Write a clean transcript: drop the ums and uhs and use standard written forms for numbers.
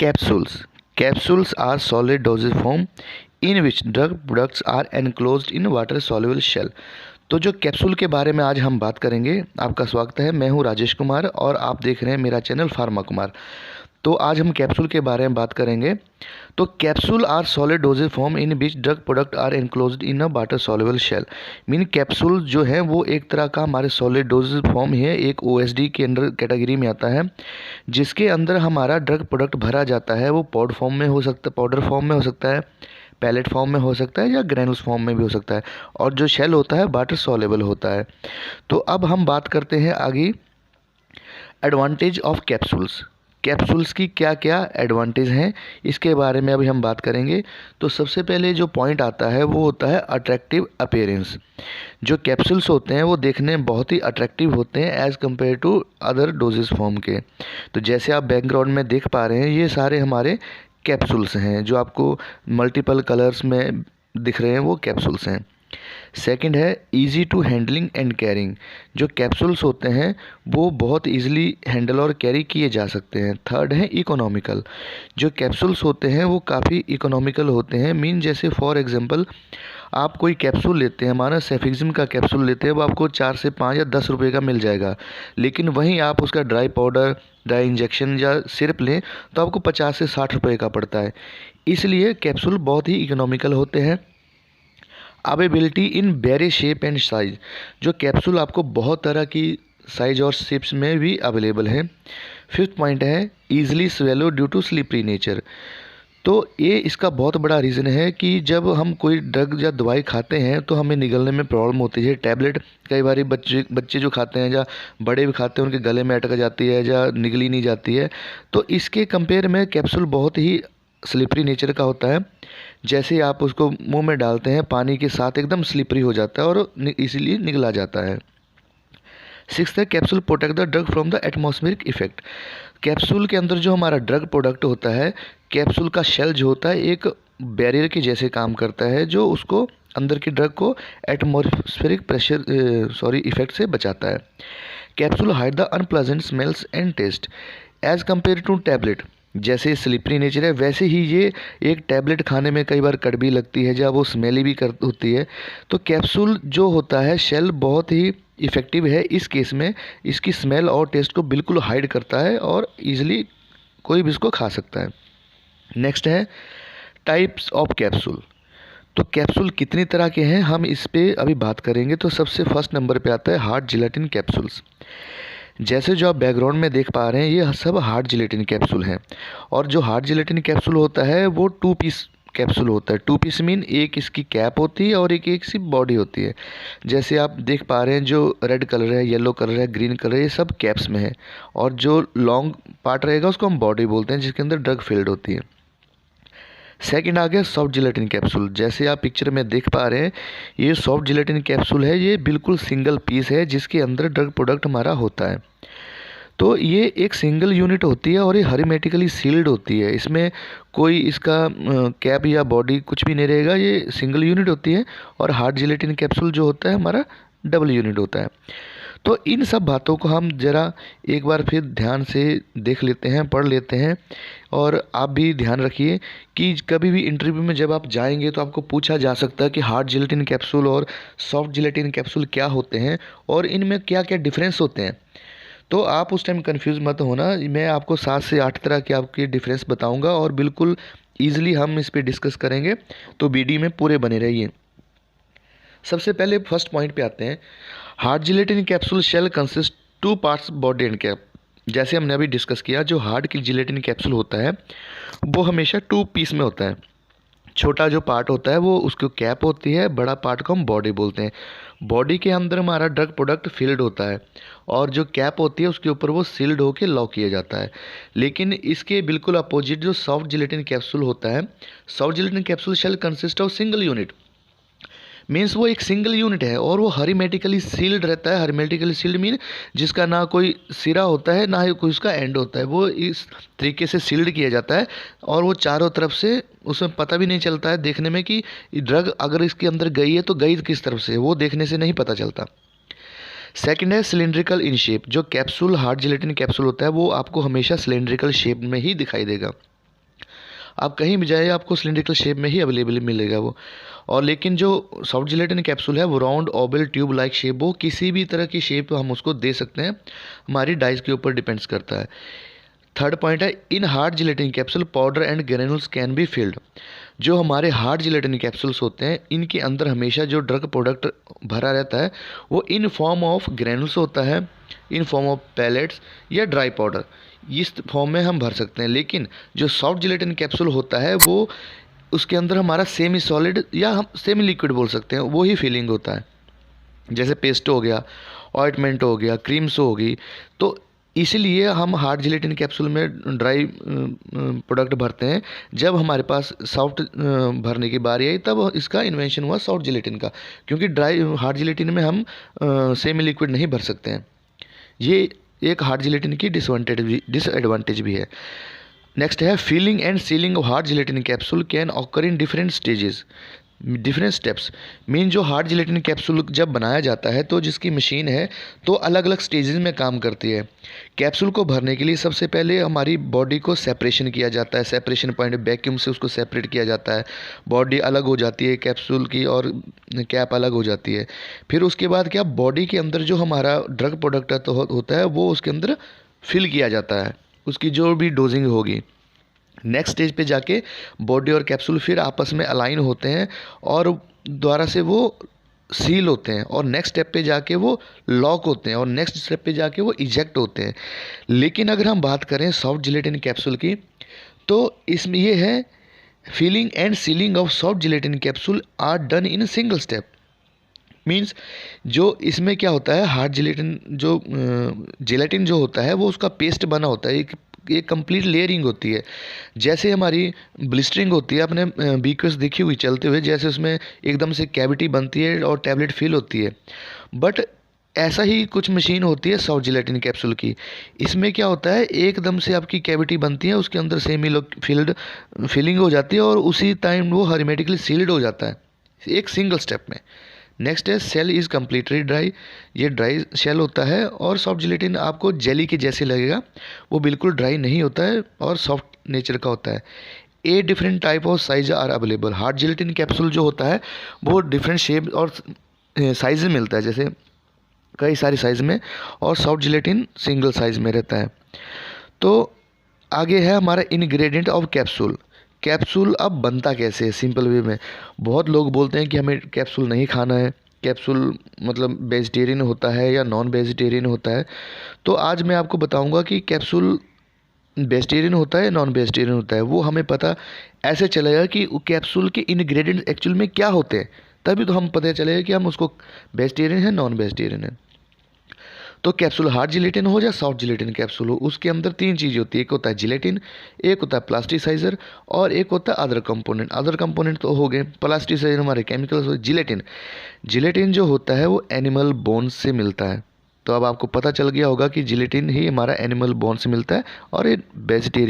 Capsules. Capsules are solid dosage form in which drug products are enclosed in water soluble shell. तो जो capsule के बारे में आज हम बात करेंगे, आपका स्वागत है। मैं हूं राजेश कुमार और आप देख रहे हैं मेरा चैनल फार्मा कुमार। तो आज हम कैप्सूल के बारे में बात करेंगे। तो capsule are solid dosage form in which drug product are enclosed in a water soluble shell. Mean capsule जो है वो एक तरह का हमारे सॉलिड डोजेज फॉर्म है, एक ओएसडी के अंदर कैटेगरी में आता है, जिसके अंदर हमारा ड्रग प्रोडक्ट भरा जाता है। वो पाउडर फॉर्म में हो सकता है, पाउडर फॉर्म में हो सकता है, पैलेट फॉर्म में हो सकता है या ग्रैनुल्स फॉर्म में भी हो सकता है, और जो शेल होता है वाटर सॉल्युबल होता है। तो अब हम बात करते हैं आगे एडवांटेज ऑफ कैप्सूल्स। कैप्सूल्स की क्या क्या एडवांटेज हैं, इसके बारे में अभी हम बात करेंगे। तो सबसे पहले जो पॉइंट आता है वो होता है अट्रैक्टिव अपीयरेंस। जो कैप्सूल्स होते हैं वो देखने में बहुत ही अट्रैक्टिव होते हैं as compare to other dosage form के। तो जैसे आप बैकग्राउंड में देख पा रहे हैं, ये सारे हमारे कैप्सूल्स हैं जो आपको मल्टीपल कलर्स में दिख रहे हैं, वो कैप्सूल्स हैं। सेकंड है easy to handling and carrying. जो कैप्सूल्स होते हैं वो बहुत इजीली हैंडल और कैरी किए जा सकते हैं। थर्ड है इकोनॉमिकल। जो कैप्सूल्स होते हैं वो काफ़ी इकोनॉमिकल होते हैं। मीन जैसे फॉर एग्जांपल आप कोई कैप्सूल लेते हैं, माना सेफिक्सिम का कैप्सूल लेते हैं, वो आपको 4 से 5 या 10 रुपये का मिल जाएगा। लेकिन वहीं आप उसका ड्राई पाउडर, ड्राई इंजेक्शन या सिरप लें तो आपको 50 से 60 रुपये का पड़ता है। इसलिए कैप्सूल बहुत ही इकोनॉमिकल होते हैं। Availability in very shape and size. जो कैप्सूल आपको बहुत तरह की साइज और शेप्स में भी अवेलेबल है। फिफ्थ पॉइंट है easily swallow due to slippery nature. तो ये इसका बहुत बड़ा रीज़न है कि जब हम कोई ड्रग या दवाई खाते हैं तो हमें निगलने में प्रॉब्लम होती है। टैबलेट कई बार बच्चे जो खाते हैं या बड़े भी खाते हैं, उनके गले में अटक जाती है या निगली नहीं जाती है। तो इसके कंपेयर में कैप्सूल बहुत ही स्लिपरी नेचर का होता है। जैसे आप उसको मुंह में डालते हैं, पानी के साथ एकदम स्लिपरी हो जाता है और इसीलिए निगला जाता है। सिक्स्थ है capsule protect the drug from the atmospheric effect. Capsule के अंदर जो हमारा ड्रग प्रोडक्ट होता है, कैप्सूल का शेल जो होता है एक बैरियर के जैसे काम करता है, जो उसको अंदर की ड्रग को एटमॉस्फेरिक इफेक्ट से बचाता है। Capsule hide the unpleasant smells and taste as compare to tablet. जैसे स्लिपरी नेचर है वैसे ही ये एक टैबलेट खाने में कई बार कड़वी लगती है, जब वो स्मेली भी कर होती है। तो कैप्सूल जो होता है शेल बहुत ही इफ़ेक्टिव है इस केस में। इसकी स्मेल और टेस्ट को बिल्कुल हाइड करता है और ईजिली कोई भी इसको खा सकता है। नेक्स्ट है टाइप्स ऑफ कैप्सूल। तो कैप्सूल कितनी तरह के हैं हम इस पे अभी बात करेंगे। तो सबसे फर्स्ट नंबर पे आता है हार्ड जिलेटिन कैप्सूल्स। जैसे जो आप बैकग्राउंड में देख पा रहे हैं, ये सब हार्ड जिलेटिन कैप्सूल हैं। और जो हार्ड जिलेटिन कैप्सूल होता है वो 2 पीस कैप्सूल होता है। 2 पीस मीन एक इसकी कैप होती है और एक सी बॉडी होती है। जैसे आप देख पा रहे हैं जो रेड कलर है, येलो कलर है, ग्रीन कलर है, ये सब कैप्स में है। और जो लॉन्ग पार्ट रहेगा उसको हम बॉडी बोलते हैं, जिसके अंदर ड्रग फिल्ड होती है। सेकंड आ गया सॉफ्ट जिलेटिन कैप्सूल। जैसे आप पिक्चर में देख पा रहे हैं, ये सॉफ्ट जिलेटिन कैप्सूल है। ये बिल्कुल सिंगल पीस है जिसके अंदर ड्रग प्रोडक्ट हमारा होता है। तो ये एक सिंगल यूनिट होती है और ये हर्मेटिकली सील्ड होती है। इसमें कोई इसका कैप या बॉडी कुछ भी नहीं रहेगा, ये सिंगल यूनिट होती है। और हार्ड जिलेटिन कैप्सूल जो होता है हमारा डबल यूनिट होता है। तो इन सब बातों को हम ज़रा एक बार फिर ध्यान से देख लेते हैं, पढ़ लेते हैं। और आप भी ध्यान रखिए कि कभी भी इंटरव्यू में जब आप जाएंगे तो आपको पूछा जा सकता है कि हार्ड जिलेटिन कैप्सूल और सॉफ्ट जिलेटिन कैप्सूल क्या होते हैं और इनमें क्या क्या डिफरेंस होते हैं। तो आप उस टाइम कंफ्यूज मत होना। मैं आपको 7 से 8 तरह के आपके डिफरेंस बताऊंगा और बिल्कुल ईजिली हम इस पे डिस्कस करेंगे। तो वीडियो में पूरे बने रहिए। सबसे पहले फर्स्ट पॉइंट पे आते हैं। Hard gelatin capsule shell consist 2 parts body and cap. जैसे हमने अभी डिस्कस किया, जो हार्ड की जिलेटिन कैप्सूल होता है वो हमेशा 2 पीस में होता है। छोटा जो पार्ट होता है वो उसकी कैप होती है, बड़ा पार्ट को हम बॉडी बोलते हैं। बॉडी के अंदर हमारा ड्रग प्रोडक्ट फिल्ड होता है और जो कैप होती है उसके ऊपर वो सील्ड होकर लॉक किया जाता है। लेकिन इसके बिल्कुल अपोजिट जो सॉफ्ट जिलेटिन कैप्सूल होता है, soft gelatin capsule shell consist of single unit. Means वो एक सिंगल यूनिट है और वो हर्मेटिकली सील्ड रहता है। हर्मेटिकली सील्ड मीन जिसका ना कोई सिरा होता है ना ही कोई उसका एंड होता है। वो इस तरीके से सील्ड किया जाता है और वो चारों तरफ से उसमें पता भी नहीं चलता है देखने में कि ड्रग अगर इसके अंदर गई है तो गई किस तरफ से, वो देखने से नहीं पता चलता। सेकंड है सिलेंड्रिकल इन शेप। जो कैप्सूल हार्ड जिलेटिन कैप्सूल होता है वो आपको हमेशा सिलेंड्रिकल शेप में ही दिखाई देगा। आप कहीं भी जाइए आपको सिलिंड्रिकल शेप में ही अवेलेबल मिलेगा वो। और लेकिन जो सॉफ्ट जिलेटिन कैप्सूल है वो round, Oval, tube like shape, वो किसी भी तरह की शेप हम उसको दे सकते हैं, हमारी डाइस के ऊपर डिपेंड्स करता है। थर्ड पॉइंट है, in hard gelatin capsule powder and granules can be filled. जो हमारे हार्ड जिलेटिन कैप्सूल्स होते हैं इनके अंदर हमेशा जो ड्रग प्रोडक्ट भरा रहता है वो इन फॉर्म ऑफ ग्रेनुल्स होता है, इन फॉर्म ऑफ पैलेट्स या ड्राई पाउडर, इस फॉर्म में हम भर सकते हैं। लेकिन जो सॉफ्ट जिलेटिन कैप्सूल होता है वो उसके अंदर हमारा सेमी सॉलिड या हम सेमी लिक्विड बोल सकते हैं, वो ही फीलिंग होता है। जैसे पेस्ट हो गया, ऑइंटमेंट हो गया, क्रीम्स हो गई। तो इसीलिए हम हार्ड जिलेटिन कैप्सूल में ड्राई प्रोडक्ट भरते हैं। जब हमारे पास सॉफ्ट भरने की बारी आई तब इसका इन्वेंशन हुआ सॉफ्ट जिलेटिन का, क्योंकि ड्राई हार्ड जिलेटिन में हम सेमी लिक्विड नहीं भर सकते हैं। ये एक हार्ड जिलेटिन की डिसएडवांटेज भी है। नेक्स्ट है, filling and sealing of hard gelatin capsule can occur in different stages, different steps. Mean जो हार्ड जिलेटिन कैप्सूल जब बनाया जाता है तो जिसकी मशीन है तो अलग अलग स्टेजेस में काम करती है। कैप्सूल को भरने के लिए सबसे पहले हमारी बॉडी को सेपरेशन किया जाता है, सेपरेशन पॉइंट वैक्यूम से उसको सेपरेट किया जाता है, बॉडी अलग हो जाती है कैप्सूल की और कैप अलग हो जाती है। फिर उसके बाद क्या, बॉडी के अंदर जो हमारा ड्रग प्रोडक्ट होता है वो उसके अंदर फिल किया जाता है, उसकी जो भी डोजिंग होगी। नेक्स्ट स्टेज पे जाके बॉडी और कैप्सूल फिर आपस में अलाइन होते हैं और दोबारा से वो सील होते हैं, और नेक्स्ट स्टेप पे जाके वो लॉक होते हैं, और नेक्स्ट स्टेप पे जाके वो इजेक्ट होते हैं। लेकिन अगर हम बात करें सॉफ्ट जिलेटिन कैप्सूल की तो इसमें ये है, filling and sealing of soft gelatin capsule are done in single step. Means जो इसमें क्या होता है, हार्ड जिलेटिन जो जिलेटिन जो होता है वो उसका पेस्ट बना होता है, एक कंप्लीट लेयरिंग होती है। जैसे हमारी ब्लिस्टरिंग होती है, आपने बीकर्स देखी हुई चलते हुए, जैसे उसमें एकदम से कैविटी बनती है और टैबलेट फिल होती है, बट ऐसा ही कुछ मशीन होती है सॉफ्ट जिलेटिन कैप्सूल की। इसमें क्या होता है, एकदम से आपकी कैविटी बनती है, उसके अंदर सेमी फिलिंग हो जाती है और उसी टाइम वो हर्मेटिकली सील्ड हो जाता है एक सिंगल स्टेप में। नेक्स्ट है, सेल इज़ कम्प्लीटली ड्राई। ये ड्राई शेल होता है और सॉफ्ट जिलेटिन आपको जेली के जैसे लगेगा, वो बिल्कुल ड्राई नहीं होता है और सॉफ्ट नेचर का होता है। 8 different type of size are available. Hard gelatin capsule जो होता है वो डिफरेंट शेप और साइज में मिलता है, जैसे कई सारे साइज़ में, और सॉफ्ट जिलेटिन सिंगल साइज़ में रहता है। तो आगे है हमारा इंग्रेडिएंट ऑफ कैप्सूल। कैप्सूल अब बनता कैसे है सिंपल वे में। बहुत लोग बोलते हैं कि हमें कैप्सूल नहीं खाना है, कैप्सूल मतलब वेजिटेरियन होता है या नॉन वेजिटेरियन होता है। तो आज मैं आपको बताऊंगा कि कैप्सूल वेजिटेरियन होता है, नॉन वेजिटेरियन होता है। वो हमें पता ऐसे चलेगा कि कैप्सूल के इंग्रेडिएंट्स एक्चुअल में क्या होते हैं, तभी तो हम पता चलेगा कि हम उसको वेजिटेरियन है नॉन वेजिटेरियन है। तो कैप्सूल हार्ड जिलेटिन हो या सॉफ्ट जिलेटिन कैप्सूल हो, उसके अंदर 3 चीज़ें होती है। एक होता है जिलेटिन, एक होता है प्लास्टिसाइजर, और एक होता है अदर कंपोनेंट। अदर कंपोनेंट तो हो गए, प्लास्टिसाइजर हमारे केमिकल्स हो। जिलेटिन, जिलेटिन जो होता है वो एनिमल बोन्स से मिलता है। तो अब आपको पता चल गया होगा कि जिलेटिन ही हमारा एनिमल बोन से मिलता है और ये वेजिटेरियन